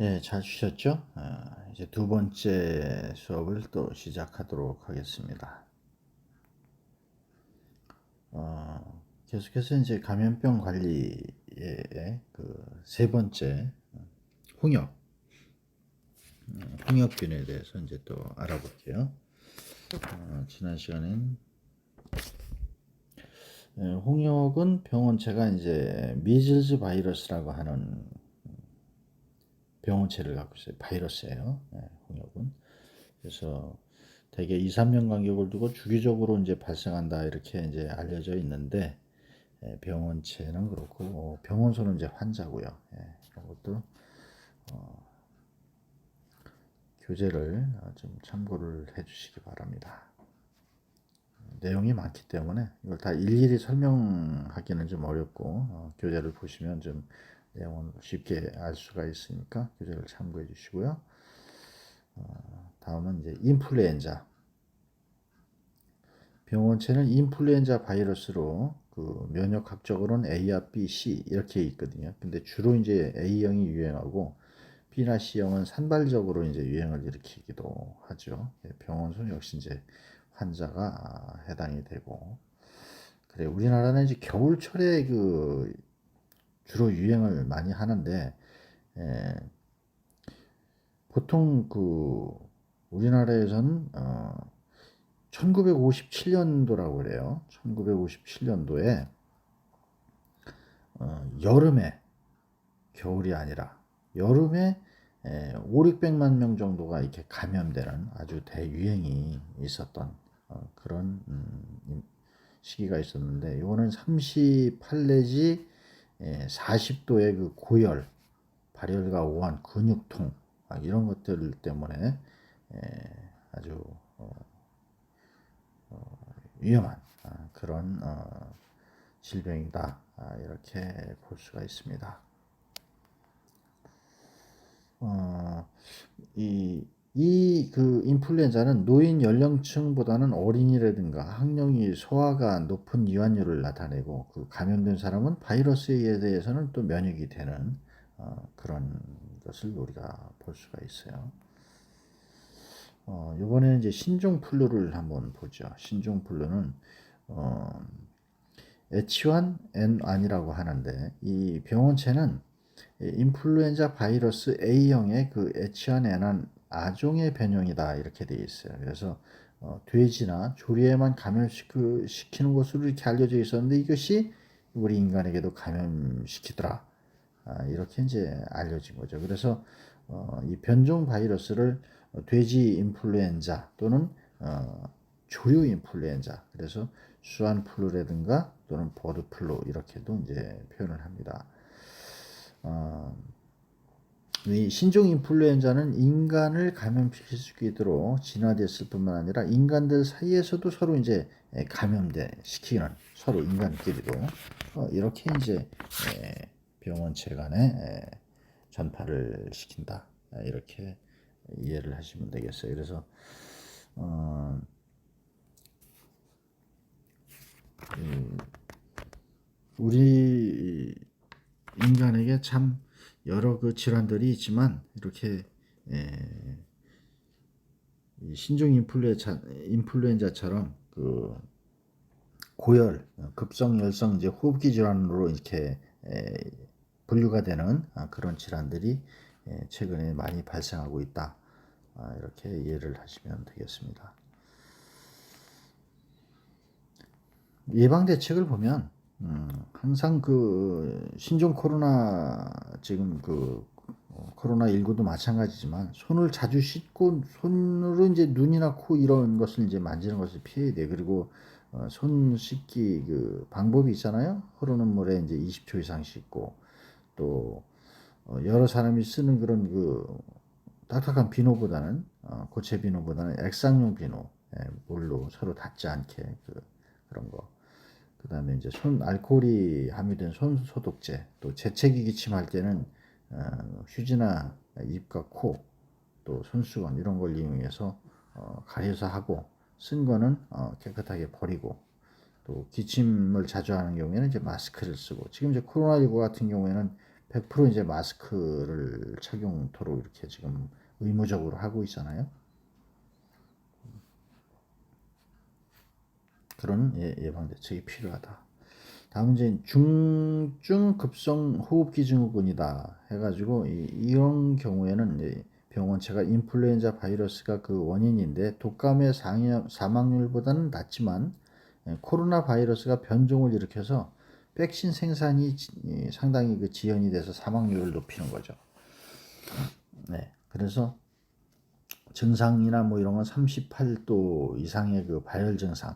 예, 잘 주셨죠? 이제 두 번째 수업을 또 시작하도록 하겠습니다. 계속해서 이제 감염병 관리의 그 세 번째 홍역, 홍역균에 대해서 이제 또 알아볼게요. 지난 시간엔 홍역은 병원체가 이제 미즐즈 바이러스라고 하는 병원체를 갖고 있어요. 바이러스예요. 홍역은. 그래서 대개 2, 3년 간격을 두고 주기적으로 이제 발생한다 이렇게 이제 알려져 있는데 병원체는 그렇고 병원소는 이제 환자고요. 이런 것도 교재를 좀 참고를 해주시기 바랍니다. 내용이 많기 때문에 이걸 다 일일이 설명하기는 좀 어렵고 교재를 보시면 좀 내용을 쉽게 알 수가 있으니까 교재를 참고해 주시고요. 다음은 이제 인플루엔자. 병원체는 인플루엔자 바이러스로 그 면역학적으로는 A와 B, C 이렇게 있거든요. 근데 주로 이제 A형이 유행하고 B나 C형은 산발적으로 이제 유행을 일으키기도 하죠. 병원소 역시 이제 환자가 해당이 되고 그래 우리나라는 이제 겨울철에 그 주로 유행을 많이 하는데 에, 보통 그 우리나라에서는 1957년도라고 그래요. 1957년도에 여름에 겨울이 아니라 여름에 5, 600만 명 정도가 이렇게 감염되는 아주 대유행이 있었던 그런 시기가 있었는데 이거는 38 내지 40도의 그 고열, 발열과 오한, 근육통 이런 것들 때문에 아주 위험한 그런 질병이다 이렇게 볼 수가 있습니다. 이 그 인플루엔자는 노인 연령층보다는 어린이라든가 학령이 소아가 높은 유한율을 나타내고 그 감염된 사람은 바이러스에 대해서는 또 면역이 되는 그런 것을 우리가 볼 수가 있어요. 이번에는 이제 신종플루를 한번 보죠. 신종플루는 H1N1이라고 하는데 이 병원체는 인플루엔자 바이러스 A형의 그 H1N1 아종의 변형이다 이렇게 되어 있어요. 그래서 돼지나 조류에만 감염시키는 것으로 이렇게 알려져 있었는데 이것이 우리 인간에게도 감염시키더라. 이렇게 이제 알려진 거죠. 그래서 이 변종 바이러스를 돼지 인플루엔자 또는 조류 인플루엔자, 그래서 수완플루라든가 또는 버드플루 이렇게도 이제 표현을 합니다. 이 신종 인플루엔자는 인간을 감염시킬 수 있도록 진화됐을 뿐만 아니라 인간들 사이에서도 서로 이제 시키는 서로 인간끼리도 이렇게 이제 병원체 간에 전파를 시킨다 이렇게 이해를 하시면 되겠어요. 그래서 우리 인간에게 참 여러 그 질환들이 있지만 이렇게 신종 인플루엔자처럼 그 고열, 급성 열성 이제 호흡기 질환으로 이렇게 분류가 되는 그런 질환들이 최근에 많이 발생하고 있다. 이렇게 이해를 하시면 되겠습니다. 예방 대책을 보면 항상 그 신종 코로나 지금 그 코로나19도 마찬가지지만 손을 자주 씻고 손으로 이제 눈이나 코 이런 것을 이제 만지는 것을 피해야 돼. 그리고 손 씻기 그 방법이 있잖아요. 흐르는 물에 이제 20초 이상 씻고 또 여러 사람이 쓰는 그런 그 딱딱한 비누보다는 고체 비누보다는 액상용 비누 물로 서로 닿지 않게 그런 거. 그 다음에 이제 손 알코올이 함유된 손 소독제, 또 재채기 기침할 때는 휴지나 입과 코, 또 손수건 이런 걸 이용해서 가려서 하고 쓴 거는 깨끗하게 버리고 또 기침을 자주 하는 경우에는 이제 마스크를 쓰고 지금 이제 코로나19 같은 경우에는 100% 이제 마스크를 착용토록 이렇게 지금 의무적으로 하고 있잖아요. 그런 예방 대책이 필요하다. 다음 이제 중증 급성 호흡기 증후군이다 해가지고 이런 경우에는 이제 병원체가 인플루엔자 바이러스가 그 원인인데 독감의 사망률보다는 낮지만 코로나 바이러스가 변종을 일으켜서 백신 생산이 상당히 그 지연이 돼서 사망률을 높이는 거죠. 네, 그래서 증상이나 뭐 이런 건 38도 이상의 그 발열 증상,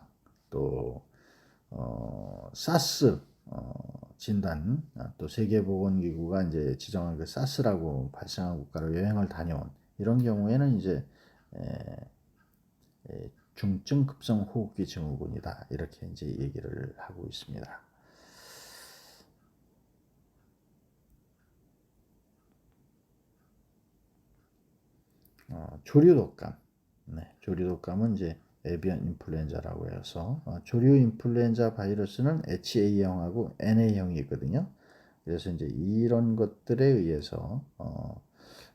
또 사스 진단, 또 세계보건기구가 이제 지정한 그 사스라고 발생한 국가로 여행을 다녀온 이런 경우에는 이제 중증 급성 호흡기 증후군이다 이렇게 이제 얘기를 하고 있습니다. 조류 독감, 네, 조류 독감은 이제 에비안 인플루엔자라고 해서 조류 인플루엔자 바이러스는 HA형하고 NA형이 있거든요. 그래서 이제 이런 것들에 의해서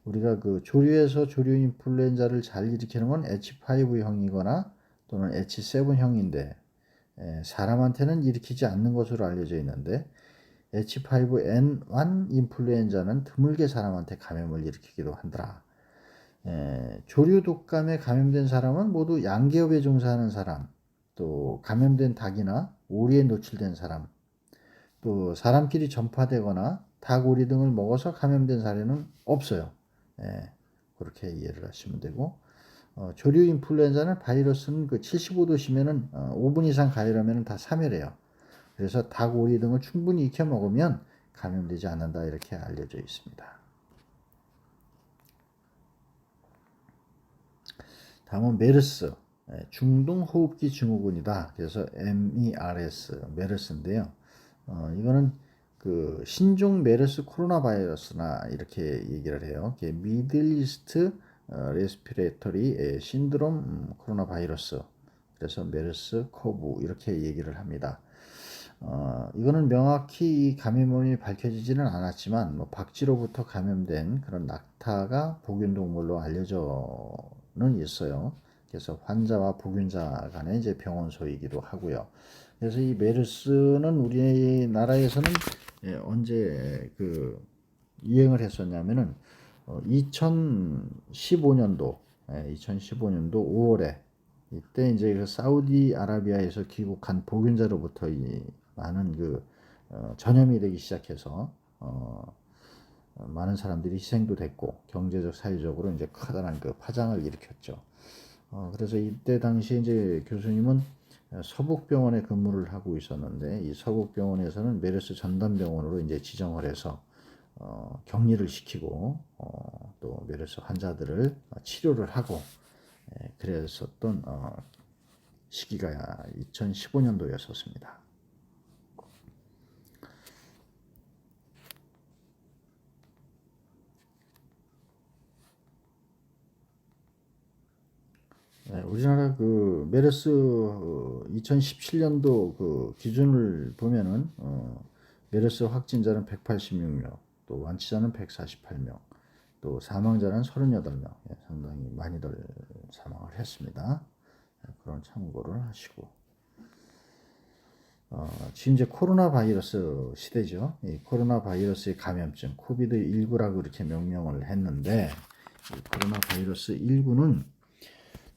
우리가 그 조류에서 조류 인플루엔자를 잘 일으키는 건 H5형이거나 또는 H7형인데 사람한테는 일으키지 않는 것으로 알려져 있는데 H5N1 인플루엔자는 드물게 사람한테 감염을 일으키기도 한다. 조류 독감에 감염된 사람은 모두 양기업에 종사하는 사람, 또 감염된 닭이나 오리에 노출된 사람, 또 사람끼리 전파되거나 닭, 오리 등을 먹어서 감염된 사례는 없어요. 예, 그렇게 이해를 하시면 되고 조류 인플루엔자는 바이러스는 그 75도시면은 5분 이상 가열하면 다 사멸해요. 그래서 닭, 오리 등을 충분히 익혀 먹으면 감염되지 않는다 이렇게 알려져 있습니다. 다음은 메르스, 중동호흡기 증후군이다. 그래서 MERS, 메르스인데요. 이거는 그 신종 메르스 코로나 바이러스나 이렇게 얘기를 해요. 미들 이스트 레스피레터리 신드롬 코로나 바이러스. 그래서 메르스 코브 이렇게 얘기를 합니다. 이거는 명확히 감염원이 밝혀지지는 않았지만 뭐 박쥐로부터 감염된 그런 낙타가 복균동물로 알려져는 있어요. 그래서 환자와 복균자 간의 이제 병원소이기도 하고요. 그래서 이 메르스는 우리나라에서는 언제 그 유행을 했었냐면은 2015년도 2015년도 5월에 이때 이제 그 사우디아라비아에서 귀국한 복균자로부터 이 많은 그 전염이 되기 시작해서 많은 사람들이 희생도 됐고 경제적 사회적으로 이제 커다란 그 파장을 일으켰죠. 그래서 이때 당시에 이제 교수님은 서북병원에 근무를 하고 있었는데 이 서북병원에서는 메르스 전담병원으로 이제 지정을 해서 격리를 시키고 또 메르스 환자들을 치료를 하고 그랬었던 시기가 2015년도였었습니다. 우리나라 그 메르스 2017년도 그 기준을 보면은 메르스 확진자는 186명, 또 완치자는 148명, 또 사망자는 38명, 상당히 많이들 사망을 했습니다. 그런 참고를 하시고 지금 이제 코로나 바이러스 시대죠. 이 코로나 바이러스의 감염증 코비드 19라고 이렇게 명명을 했는데 이 코로나 바이러스 19는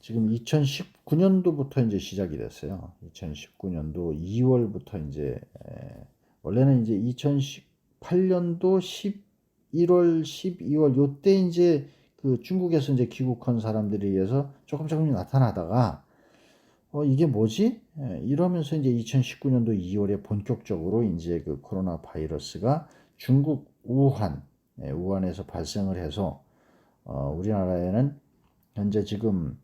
지금 2019년도부터 이제 시작이 됐어요. 2019년도 2월부터 이제 원래는 이제 2018년도 11월, 12월 요때 이제 그 중국에서 이제 귀국한 사람들에 의해서 조금 나타나다가 이게 뭐지? 이러면서 이제 2019년도 2월에 본격적으로 이제 그 코로나 바이러스가 중국 우한에서 발생을 해서 우리나라에는 현재 지금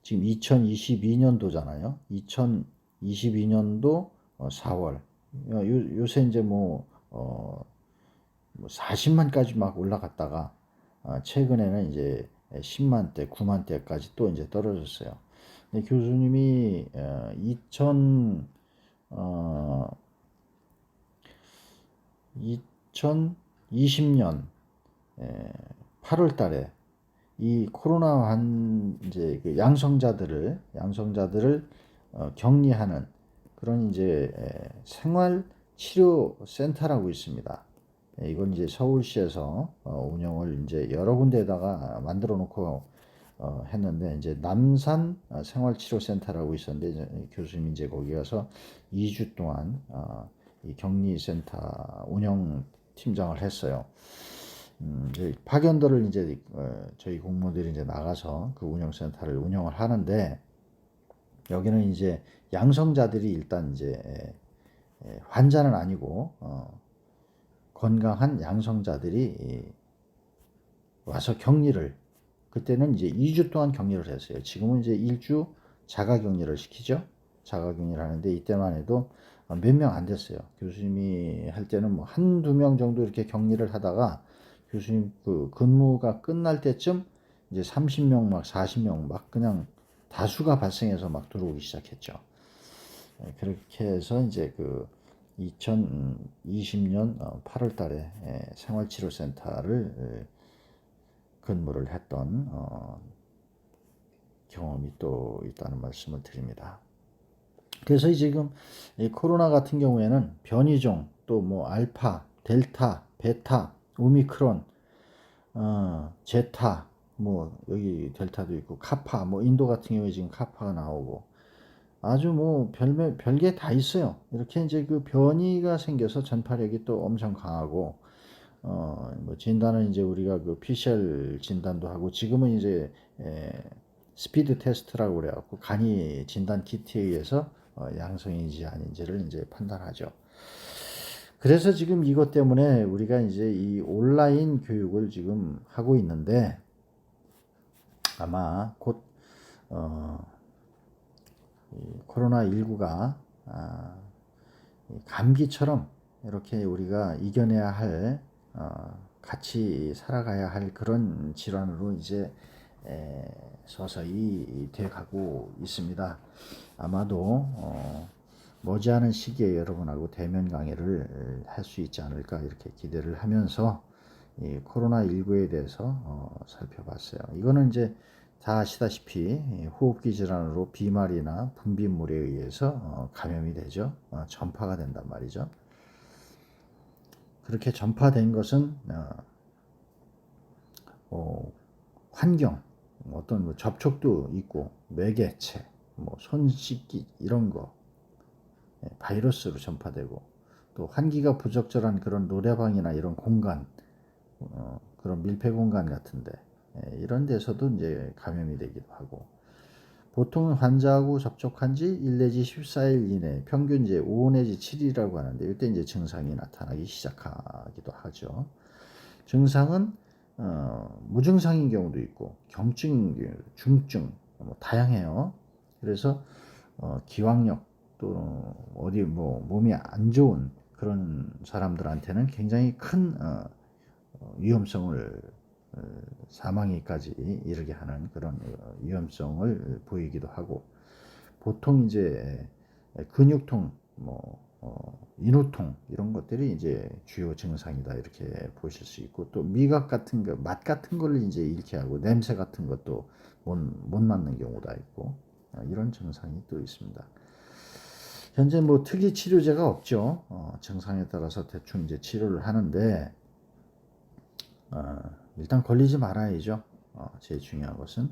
2022년도잖아요. 2022년도 4월. 요새 이제 뭐 40만까지 막 올라갔다가 최근에는 이제 10만대, 9만대까지 또 이제 떨어졌어요. 근데 교수님이 2000 20년 8월 달에 이 코로나 환자 그 양성자들을 격리하는 그런 이제 생활치료센터라고 있습니다. 이건 이제 서울시에서 운영을 이제 여러 군데에다가 만들어 놓고 했는데, 이제 남산 생활치료센터라고 있었는데, 이제 교수님이 이제 거기 가서 2주 동안 이 격리센터 운영 팀장을 했어요. 이제 파견들을 이제 저희 공무원들이 이제 나가서 그 운영센터를 운영을 하는데, 여기는 이제 양성자들이 일단 이제 환자는 아니고 건강한 양성자들이 와서 격리를, 그때는 이제 2주 동안 격리를 했어요. 지금은 이제 1주 자가 격리를 시키죠. 자가 격리를 하는데, 이때만 해도 몇 명 안 됐어요. 교수님이 할 때는 뭐 한두 명 정도 이렇게 격리를 하다가 교수님 그 근무가 끝날 때쯤 이제 30명 막 40명 막 그냥 다수가 발생해서 막 들어오기 시작했죠. 그렇게 해서 이제 그 2020년 8월 달에 생활치료센터를 근무를 했던 경험이 또 있다는 말씀을 드립니다. 그래서 지금 이 코로나 같은 경우에는 변이종, 또 뭐 알파, 델타, 베타, 오미크론, 제타, 뭐 여기 델타도 있고 카파, 뭐 인도 같은 경우에 지금 카파가 나오고 아주 뭐 별게 다 있어요. 이렇게 이제 그 변이가 생겨서 전파력이 또 엄청 강하고, 뭐 진단은 이제 우리가 그 PCR 진단도 하고, 지금은 이제 스피드 테스트라고 그래갖고 간이 진단 키트에 의해서 양성인지 아닌지를 이제 판단하죠. 그래서 지금 이것 때문에 우리가 이제 이 온라인 교육을 지금 하고 있는데, 아마 곧 코로나19가 감기처럼 이렇게 우리가 이겨내야 할, 같이 살아가야 할 그런 질환으로 이제 서서히 돼가고 있습니다. 아마도 머지않은 시기에 여러분하고 대면 강의를 할 수 있지 않을까 이렇게 기대를 하면서 이 코로나19에 대해서 살펴봤어요. 이거는 이제 다 아시다시피 호흡기 질환으로 비말이나 분비물에 의해서 감염이 되죠. 전파가 된단 말이죠. 그렇게 전파된 것은 환경, 어떤 뭐 접촉도 있고, 매개체, 뭐 손 씻기 이런 거, 바이러스로 전파되고, 또 환기가 부적절한 그런 노래방이나 이런 공간, 그런 밀폐 공간 같은데 이런 데서도 이제 감염이 되기도 하고, 보통 환자하고 접촉한 지 1 내지 14일 이내, 평균 이제 5 내지 7일이라고 하는데, 이때 이제 증상이 나타나기 시작하기도 하죠. 증상은 무증상인 경우도 있고, 경증인 경우, 중증, 뭐 다양해요. 그래서 기왕력, 또 어디 뭐 몸이 안 좋은 그런 사람들한테는 굉장히 큰 위험성을, 사망에까지 이르게 하는 그런 위험성을 보이기도 하고, 보통 이제 근육통, 뭐 인후통 이런 것들이 이제 주요 증상이다 이렇게 보실 수 있고, 또 미각 같은 거, 맛 같은 걸 이제 잃게 하고, 냄새 같은 것도 못 맡는 경우가 있고, 이런 증상이 또 있습니다. 현재 뭐 특이 치료제가 없죠. 증상에 따라서 대충 이제 치료를 하는데, 일단 걸리지 말아야죠. 제일 중요한 것은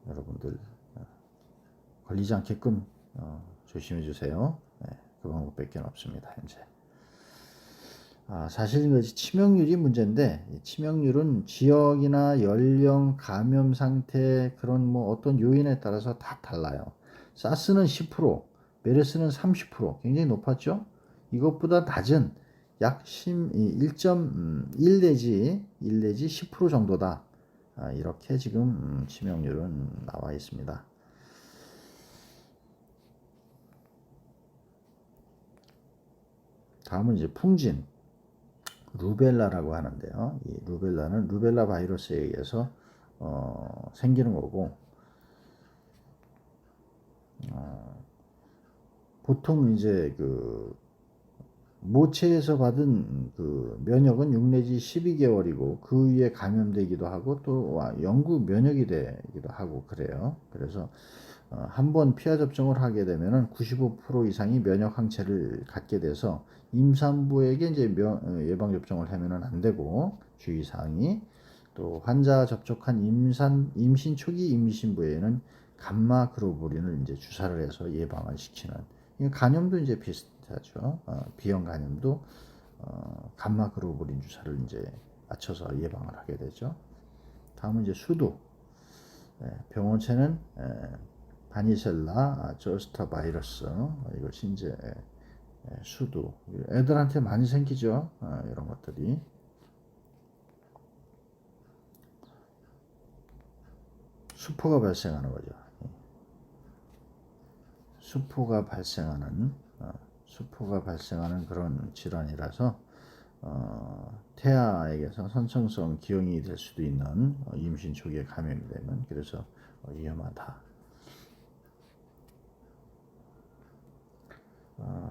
여러분들 걸리지 않게끔 조심해 주세요. 네, 그 방법밖에 없습니다. 현재. 사실 치명률이 문제인데, 치명률은 지역이나 연령, 감염 상태, 그런 뭐 어떤 요인에 따라서 다 달라요. 사스는 10%, 메르스는 30%, 굉장히 높았죠. 이것보다 낮은 약 1.1 내지 10% 정도다. 이렇게 지금 치명률은 나와 있습니다. 다음은 이제 풍진, 루벨라라고 하는데요. 이 루벨라는 루벨라 바이러스에 의해서 생기는 거고, 보통 이제 그 모체에서 받은 그 면역은 6 내지 12개월이고 그 위에 감염되기도 하고 또 영구 면역이 되기도 하고 그래요. 그래서 한 번 피하 접종을 하게 되면은 95% 이상이 면역 항체를 갖게 돼서 임산부에게 이제 예방 접종을 하면은 안 되고 주의 사항이 또 환자 접촉한 임신 초기 임신부에는 감마 글로불린을 이제 주사를 해서 예방을 시키는 간염도 이제 비슷하죠. 비형 간염도 감마 글로불린 주사를 이제 맞춰서 예방을 하게 되죠. 다음은 이제 수도. 병원체는 바니셀라 조스터 바이러스 이것이 이제 수도 애들한테 많이 생기죠. 이런 것들이 수포가 발생하는 거죠. 수포가 발생하는 그런 질환이라서 태아에게서 선천성 기형이 될 수도 있는 임신 초기에 감염이 되면 그래서 위험하다.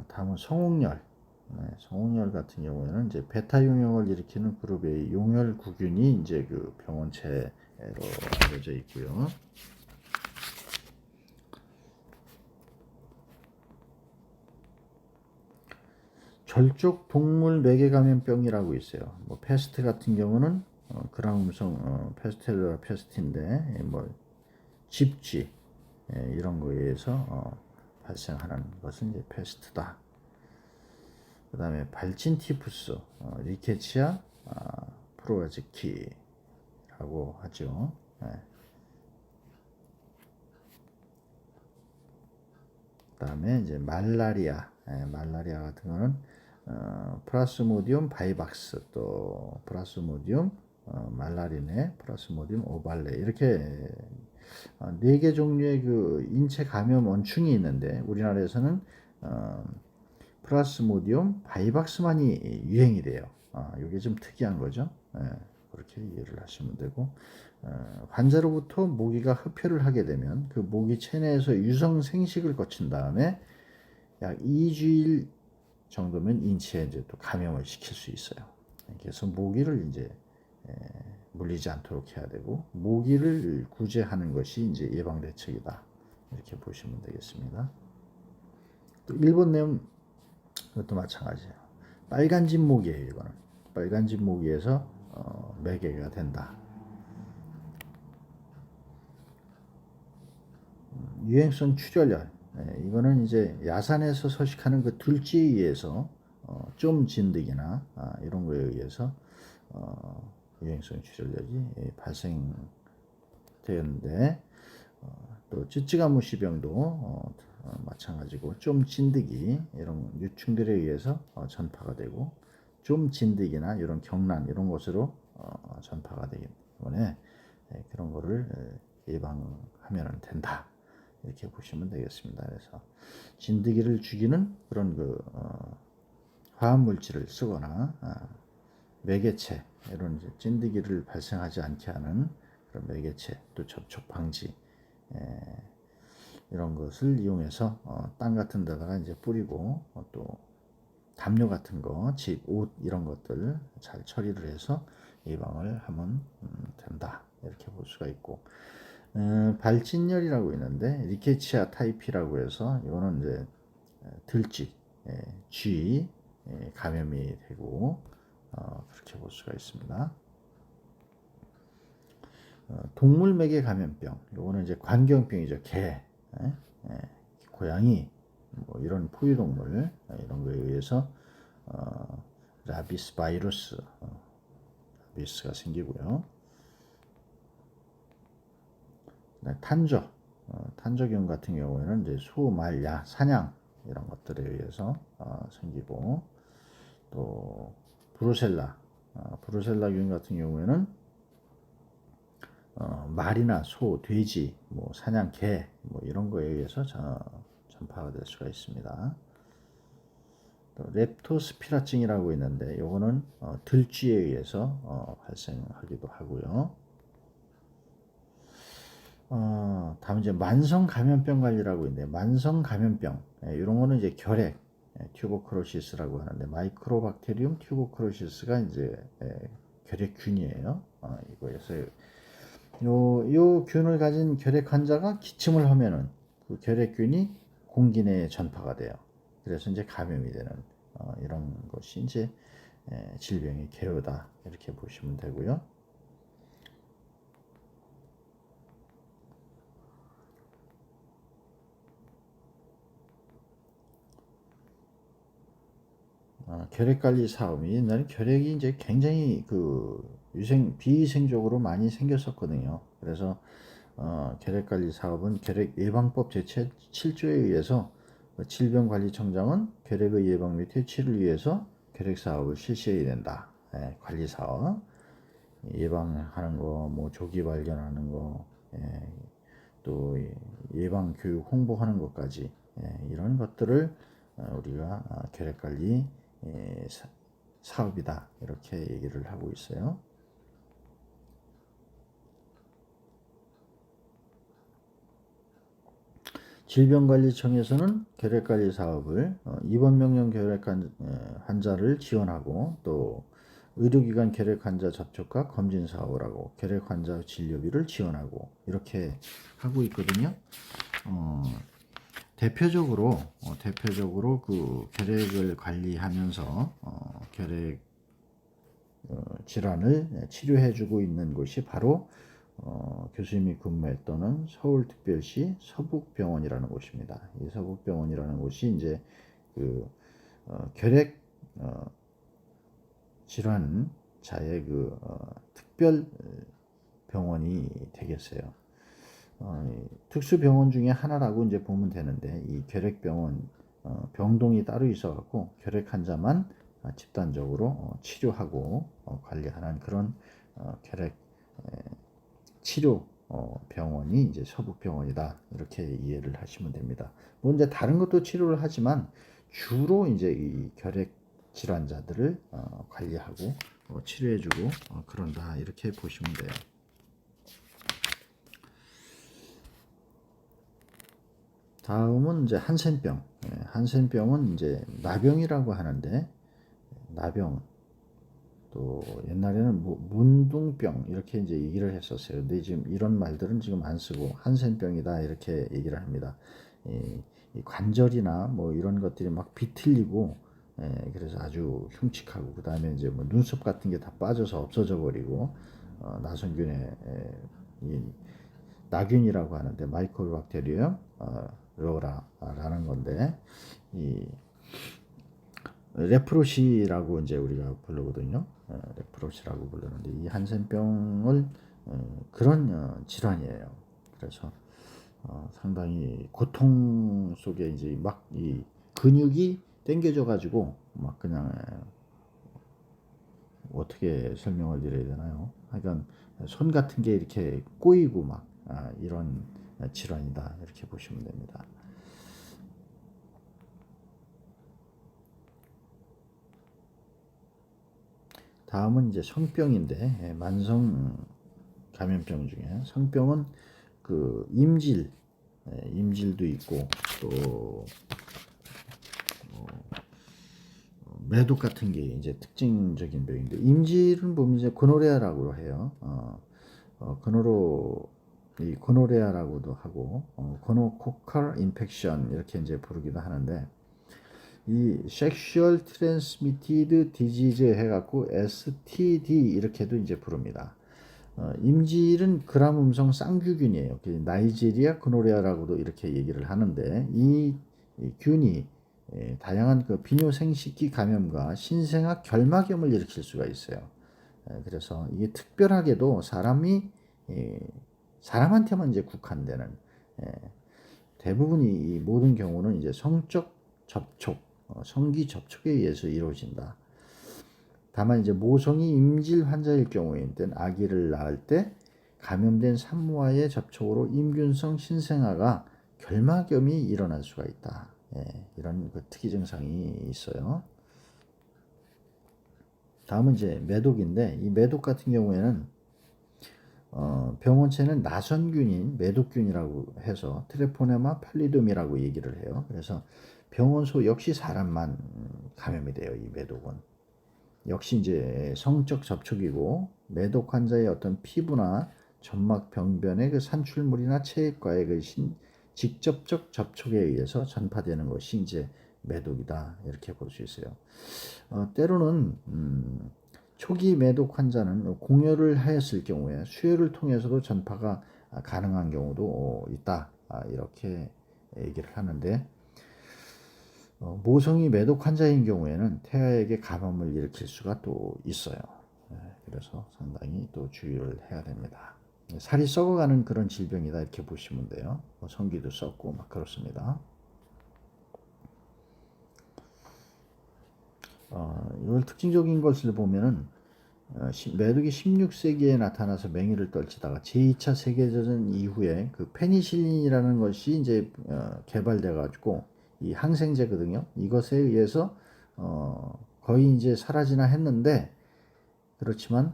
다음은 송홍열. 송홍열 같은 경우에는 이제 베타 용혈을 일으키는 그룹의 용혈구균이 이제 그 병원체로 알려져 있고요. 절족 동물 매개 감염병이라고 있어요. 뭐 패스트 같은 경우는 그라음성 패스텔라 패스트인데 뭐 집쥐 이런 거에 의해서 발생하는 것은 이제 패스트다. 그 다음에 발진티푸스, 리케치아 프로아지키라고 하죠. 그 다음에 이제 말라리아 같은 거는 플라스모디움 바이박스 또 플라스모디움 말라리네 플라스모디움 오발레 이렇게 4개 종류의 그 인체 감염 원충이 있는데 우리나라에서는 플라스모디움 바이박스만이 유행이 돼요. 이게 좀 특이한 거죠. 그렇게 이해를 하시면 되고 환자로부터 모기가 흡혈을 하게 되면 그 모기 체내에서 유성 생식을 거친 다음에 약 2주일 정도면 인체에 이제 또 감염을 시킬 수 있어요. 그래서 모기를 이제 물리지 않도록 해야 되고 모기를 구제하는 것이 이제 예방 대책이다. 이렇게 보시면 되겠습니다. 또 일본 내용 이것도 마찬가지예요. 빨간집 모기예요. 이거는 빨간집 모기에서 매개가 된다. 유행성 출혈열 이거는 이제 야산에서 서식하는 그 들쥐에 의해서 좀 진드기나 이런 거에 의해서 유행성 출혈열이 발생되었는데 또 찌찌가무시병도 마찬가지고 좀 진드기 이런 유충들에 의해서 전파가 되고 좀 진드기나 이런 경란 이런 것으로 전파가 되기 때문에 그런 거를 예방하면 된다. 이렇게 보시면 되겠습니다. 그래서 진드기를 죽이는 그런 그 화학 물질을 쓰거나 매개체 이런 이제 진드기를 발생하지 않게 하는 그런 매개체 또 접촉 방지 이런 것을 이용해서 땅 같은 데다가 이제 뿌리고 또 담요 같은 거, 집, 옷 이런 것들 잘 처리를 해서 예방을 하면 된다. 이렇게 볼 수가 있고 발진열이라고 있는데 리케치아 타이피라고 해서 이거는 이제 들쥐, 쥐 감염이 되고 그렇게 볼 수가 있습니다. 동물 매개 감염병, 이거는 이제 광견병이죠. 개, 고양이, 뭐 이런 포유동물 이런 거에 의해서 라비스 바이러스, 라비스가 생기고요. 탄저균 같은 경우에는 이제 소, 말, 양, 사냥 이런 것들에 의해서 생기고 또 브루셀라균 같은 경우에는 말이나 소, 돼지, 뭐 사냥, 개, 뭐 이런 거에 의해서 전파가 될 수가 있습니다. 또 렙토스피라증이라고 있는데 이거는 들쥐에 의해서 발생하기도 하고요. 다음 이제 만성 감염병 관리라고 있는데 만성 감염병 이런 거는 이제 결핵, 튜버클로시스라고 하는데 마이크로박테리움 튜버클로시스가 이제 결핵균이에요. 이거에서 요 균을 가진 결핵 환자가 기침을 하면은 그 결핵균이 공기 내에 전파가 돼요. 그래서 이제 감염이 되는 이런 것이 이제 질병의 개요다 이렇게 보시면 되고요. 결핵 관리 사업이 옛날에 결핵이 이제 굉장히 그 비위생적으로 많이 생겼었거든요. 그래서 결핵 관리 사업은 결핵 예방법 제7조에 의해서 질병관리청장은 결핵의 예방 및 퇴치를 위해서 결핵 사업을 실시해야 된다. 관리 사업 예방하는 거, 뭐 조기 발견하는 거, 또 예방 교육 홍보하는 것까지 이런 것들을 우리가 결핵 관리 사업이다 이렇게 얘기를 하고 있어요. 질병관리청에서는 결핵관리 사업을 입원 명령 결핵 환자를 지원하고 또 의료기관 결핵 환자 접촉과 검진 사업을 하고 결핵 환자 진료비를 지원하고 이렇게 하고 있거든요. 대표적으로 그 결핵을 관리하면서 결핵 질환을 치료해주고 있는 곳이 바로 교수님이 근무했던 서울특별시 서북병원이라는 곳입니다. 이 서북병원이라는 곳이 이제 그 결핵 질환자의 그 특별 병원이 되겠어요. 특수병원 중에 하나라고 이제 보면 되는데 이 결핵병원 병동이 따로 있어갖고 결핵 환자만 집단적으로 치료하고 관리하는 그런 결핵 치료 병원이 이제 서북병원이다 이렇게 이해를 하시면 됩니다. 뭐 이제 다른 것도 치료를 하지만 주로 이제 이 결핵 질환자들을 관리하고 치료해주고 그런다 이렇게 보시면 돼요. 다음은 이제 한센병. 한센병은 이제 나병이라고 하는데 나병 또 옛날에는 뭐 문둥병 이렇게 이제 얘기를 했었어요. 근데 지금 이런 말들은 지금 안 쓰고 한센병이다 이렇게 얘기를 합니다. 이 관절이나 뭐 이런 것들이 막 비틀리고 그래서 아주 흉측하고 그 다음에 이제 뭐 눈썹 같은 게 다 빠져서 없어져 버리고 나선균의 이 나균이라고 하는데 마이크로박테리움 로라라는 건데 이 레프로시라고 이제 우리가 부르거든요. 레프로시라고 부르는데 이 한센병을 그런 질환이에요. 그래서 상당히 고통 속에 이제 막 이 근육이 당겨져 가지고 막 그냥 어떻게 설명을 드려야 되나요? 하여간 손 같은 게 이렇게 꼬이고 막 이런 질환이다 이렇게 보시면 됩니다. 다음은 이제 성병인데 만성 감염병 중에 성병은 그 임질도 있고 또 매독 같은 게 이제 특징적인 병인데 임질은 보면 이제 고노레아라고 해요. 이 고노레아라고도 하고 고노코컬 인펙션 이렇게 이제 부르기도 하는데 이 Sexual Transmitted Disease 해갖고 STD 이렇게도 이제 부릅니다. 임질은 그람 음성 쌍규균이에요. 나이지리아 고노레아라고도 이렇게 얘기를 하는데 이 균이 다양한 그 비뇨생식기 감염과 신생아 결막염을 일으킬 수가 있어요. 그래서 이게 특별하게도 사람한테만 이제 국한되는 대부분이 이 모든 경우는 이제 성적 접촉, 성기 접촉에 의해서 이루어진다. 다만 이제 모성이 임질 환자일 경우에는 아기를 낳을 때 감염된 산모와의 접촉으로 임균성 신생아가 결막염이 일어날 수가 있다. 이런 그 특이 증상이 있어요. 다음은 이제 매독인데 이 매독 같은 경우에는 병원체는 나선균인 매독균이라고 해서 트레포네마 팔리돔이라고 얘기를 해요. 그래서 병원소 역시 사람만 감염이 돼요. 이 매독은 역시 이제 성적 접촉이고 매독 환자의 어떤 피부나 점막 병변의 그 산출물이나 체액과의 그 직접적 접촉에 의해서 전파되는 것이 이제 매독이다 이렇게 볼 수 있어요. 때로는 초기 매독 환자는 공여를 하였을 경우에 수혈을 통해서도 전파가 가능한 경우도 있다 이렇게 얘기를 하는데 모성이 매독 환자인 경우에는 태아에게 감염을 일으킬 수가 또 있어요. 그래서 상당히 또 주의를 해야 됩니다. 살이 썩어가는 그런 질병이다 이렇게 보시면 돼요. 성기도 썩고 막 그렇습니다. 이걸 특징적인 것을 보면은 매독이 16세기에 나타나서 맹위를 떨치다가 제2차 세계대전 이후에 그 페니실린이라는 것이 이제 개발돼 가지고 이 항생제거든요. 이것에 의해서 거의 이제 사라지나 했는데 그렇지만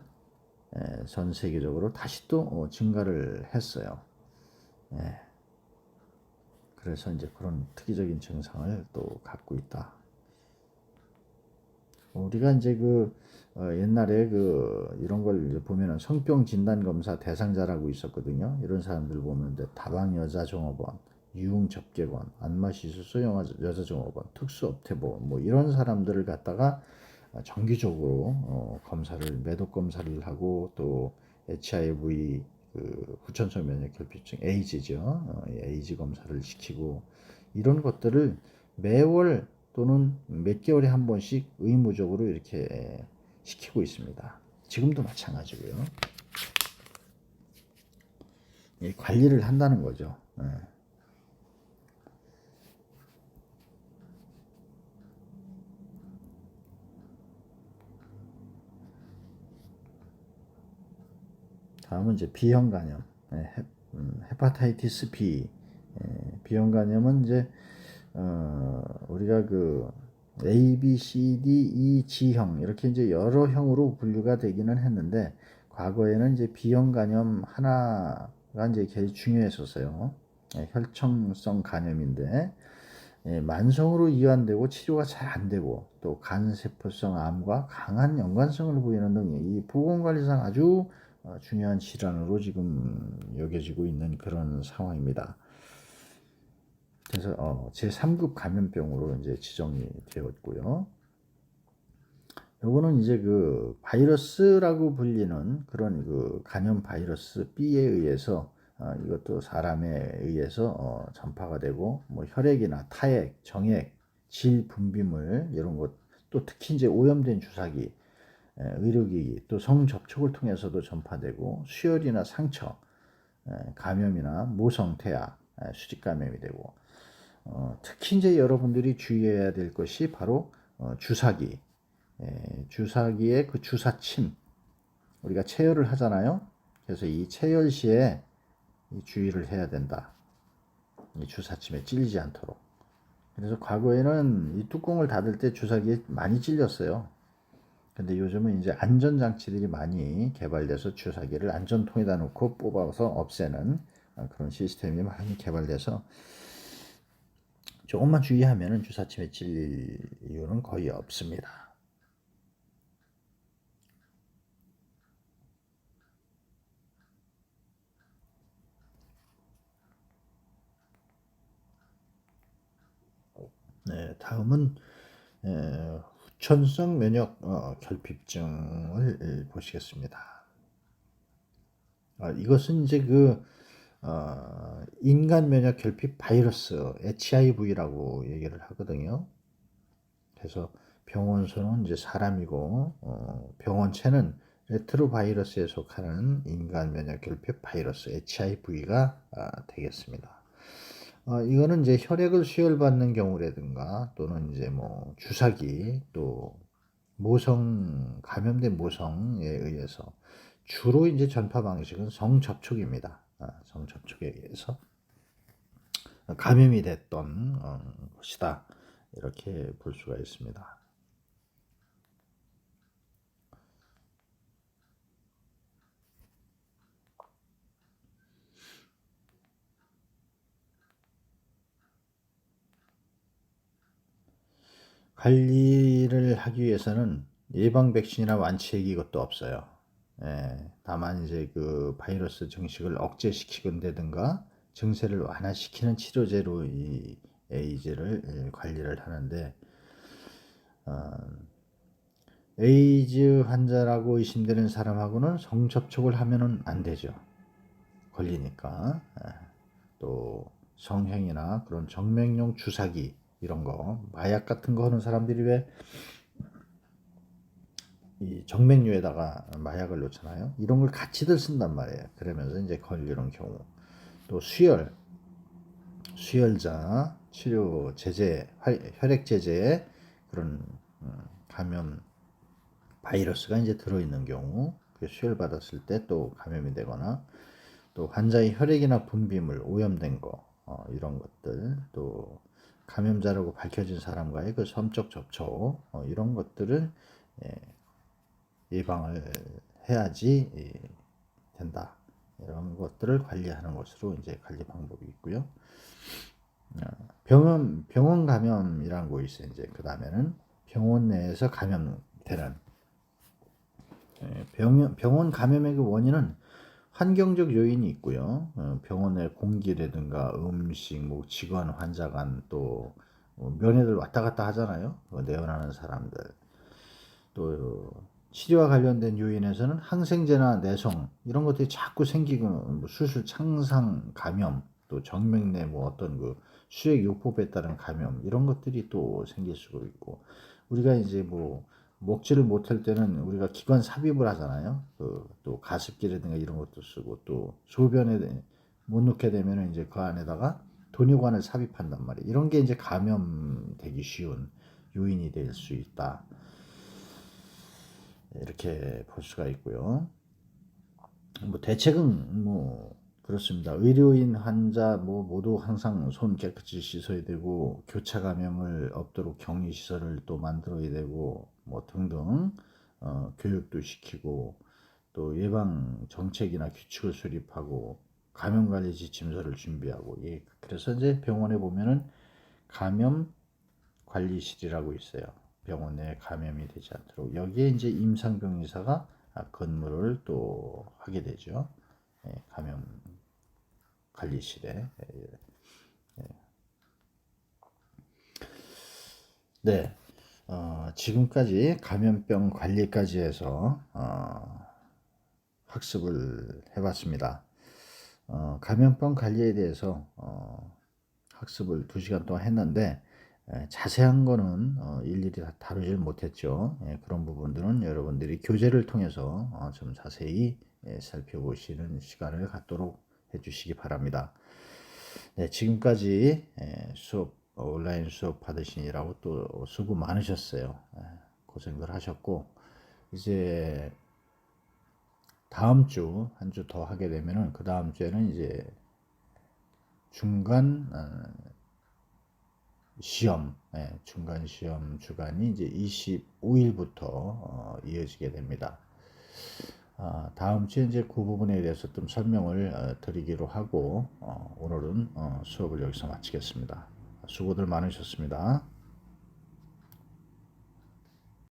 전 세계적으로 다시 또 증가를 했어요. 그래서 이제 그런 특이적인 증상을 또 갖고 있다. 우리가 이제 옛날에 이런 걸 보면은 성병 진단 검사 대상자라고 있었거든요. 이런 사람들 보면 다방 여자 종업원, 유흥 접객원, 안마시술소 여자 종업원, 특수업태보험 뭐 이런 사람들을 갖다가 정기적으로 검사를 매독 검사를 하고 또 HIV 후천성 면역 결핍증 에이즈죠. 에이즈 검사를 시키고 이런 것들을 매월 또는 몇 개월에 한 번씩 의무적으로 이렇게 시키고 있습니다. 지금도 마찬가지고요. 관리를 한다는 거죠. 다음은 이제 B형 간염, 헤파타이티스 B. B형 간염은 이제 우리가 A, B, C, D, E, G형 이렇게 이제 여러 형으로 분류가 되기는 했는데 과거에는 이제 B형 간염 하나가 이제 제일 중요했었어요. 혈청성 간염인데 만성으로 이완되고 치료가 잘 안 되고 또 간세포성 암과 강한 연관성을 보이는 등 이 보건관리상 아주 중요한 질환으로 지금 여겨지고 있는 그런 상황입니다. 그래서 제3급 감염병으로 이제 지정이 되었고요. 요거는 이제 바이러스라고 불리는 그런 간염 바이러스 B에 의해서 이것도 사람에 의해서 전파가 되고 뭐 혈액이나 타액, 정액, 질 분비물 이런 것 또 특히 이제 오염된 주사기, 의료기기 또 성접촉을 통해서도 전파되고 수혈이나 상처, 감염이나 모성 태아, 수직 감염이 되고 특히 이제 여러분들이 주의해야 될 것이 바로 주사기, 주사기의 그 주사침 우리가 체열을 하잖아요. 그래서 이 체열 시에 주의를 해야 된다. 이 주사침에 찔리지 않도록. 그래서 과거에는 이 뚜껑을 닫을 때 주사기에 많이 찔렸어요. 근데 요즘은 이제 안전장치들이 많이 개발돼서 주사기를 안전통에다 놓고 뽑아서 없애는 그런 시스템이 많이 개발돼서 조금만 주의하면 주사침에 찔릴 이유는 거의 없습니다. 네, 다음은 후천성 면역 결핍증을 보시겠습니다. 이것은 이제 인간 면역 결핍 바이러스 HIV라고 얘기를 하거든요. 그래서 병원소는 이제 사람이고 병원체는 레트로바이러스에 속하는 인간 면역 결핍 바이러스 HIV가 되겠습니다. 이거는 이제 혈액을 수혈받는 경우라든가 또는 이제 뭐 주사기 또 감염된 모성에 의해서 주로 이제 전파 방식은 성접촉입니다. 성접촉에 의해서 감염이 됐던 것이다. 이렇게 볼 수가 있습니다. 관리를 하기 위해서는 예방 백신이나 완치액 이것도 없어요. 다만 이제 그 바이러스 증식을 억제시키건다든가 증세를 완화시키는 치료제로 이 에이즈를 관리를 하는데, 에이즈 환자라고 의심되는 사람하고는 성접촉을 하면은 안 되죠. 걸리니까. 또 성형이나 그런 정맥용 주사기 이런 거, 마약 같은 거 하는 사람들이 왜 이 정맥류에다가 마약을 넣잖아요. 이런 걸 같이들 쓴단 말이에요. 그러면서 이제 걸리는 경우, 또 수혈자 치료 제제, 혈액 제제에 그런 감염 바이러스가 이제 들어있는 경우, 수혈 받았을 때 또 감염이 되거나, 또 환자의 혈액이나 분비물 오염된 거, 이런 것들, 또 감염자라고 밝혀진 사람과의 그 섬적 접촉, 이런 것들을 예방을 해야지 된다. 이런 것들을 관리하는 것으로 이제 관리 방법이 있고요. 병원 감염이라는 거 있어요. 이제 그 다음에는 병원 내에서 감염되는, 병원 감염의 그 원인은 환경적 요인이 있고요. 병원의 공기라든가 음식, 뭐 직원, 환자 간, 또 면회들 왔다 갔다 하잖아요. 내원하는 사람들. 또 치료와 관련된 요인에서는 항생제나 내성 이런 것들이 자꾸 생기고, 뭐 수술 창상 감염, 또 정맥내 뭐 어떤 그 수액 요법에 따른 감염 이런 것들이 또 생길 수가 있고, 우리가 이제 뭐 먹지를 못할 때는 우리가 기관 삽입을 하잖아요. 또 가습기라든가 이런 것도 쓰고, 또 소변에 못 넣게 되면 이제 그 안에다가 돈유관을 삽입한단 말이에요. 이런 게 이제 감염되기 쉬운 요인이 될 수 있다. 이렇게 볼 수가 있고요. 뭐 대책은 뭐 그렇습니다. 의료인, 환자 뭐 모두 항상 손 깨끗이 씻어야 되고, 교차 감염을 없도록 격리 시설을 또 만들어야 되고, 뭐 등등 교육도 시키고, 또 예방 정책이나 규칙을 수립하고, 감염 관리 지침서를 준비하고, 그래서 이제 병원에 보면은 감염 관리실이라고 있어요. 병원 내에 감염이 되지 않도록. 여기에 이제 임상병리사가 근무를 또 하게 되죠. 감염 관리실에. 네. 지금까지 감염병 관리까지 해서 학습을 해봤습니다. 감염병 관리에 대해서 학습을 2시간 동안 했는데, 자세한 거는 일일이 다 다루질 못했죠. 그런 부분들은 여러분들이 교재를 통해서 좀 자세히 살펴보시는 시간을 갖도록 해주시기 바랍니다. 네, 지금까지 온라인 수업 받으시느라고 또 수고 많으셨어요. 고생들 하셨고, 이제 다음 주 한 주 더 하게 되면은 그 다음 주에는 이제 중간 시험, 중간 시험 주간이 이제 25일부터 이어지게 됩니다. 다음 주에 이제 그 부분에 대해서 좀 설명을 드리기로 하고, 오늘은 수업을 여기서 마치겠습니다. 수고들 많으셨습니다.